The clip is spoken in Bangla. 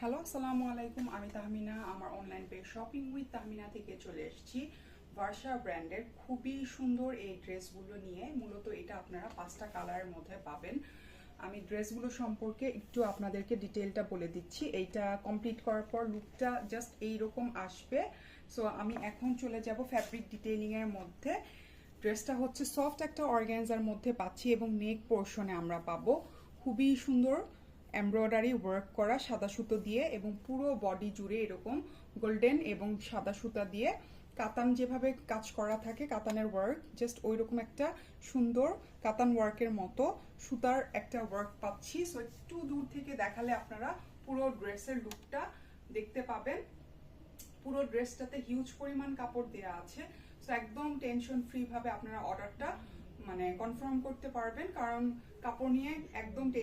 হ্যালো, আসসালামু আলাইকুম। আমি তাহমিনা আমার online page shopping with Tahmina থেকে চলে এসেছি ভার্সা ব্র্যান্ডের খুবই সুন্দর এই ড্রেসগুলো নিয়ে। মূলত এটা আপনারা 5টা কালারের মধ্যে পাবেন। আমি ড্রেসগুলো সম্পর্কে একটু আপনাদেরকে ডিটেলটা বলে দিচ্ছি। এইটা কমপ্লিট করার পর লুকটা জাস্ট এইরকম আসবে। সো আমি এখন চলে যাব ফ্যাব্রিক ডিটেইলিংয়ের মধ্যে। ড্রেসটা হচ্ছে সফট একটা অর্গানজার মধ্যে পাচ্ছি এবং নেক পোর্শনে আমরা পাবো খুবই সুন্দর এমব্রয়ডারি ওয়ার্ক করা সাদা সুতো দিয়ে, এবং পুরো বডি জুড়ে এরকম গোল্ডেন এবং সাদা সুতা দিয়ে কাতান যেভাবে কাজ করা থাকে, কাতানের ওয়ার্ক জাস্ট ওই রকম একটা সুন্দর কাতান ওয়ার্কের মতো সুতার একটা ওয়ার্ক পাচ্ছি। সো একটু দূর থেকে দেখালে আপনারা পুরো ড্রেসের লুকটা দেখতে পাবেন। পুরো ড্রেসটাতে হিউজ পরিমাণ কাপড় দেওয়া আছে। সো একদম টেনশন ফ্রি ভাবে আপনারা অর্ডারটা কনফার্ম করতে পারবেন, কারণ কাপড় নিয়ে একদম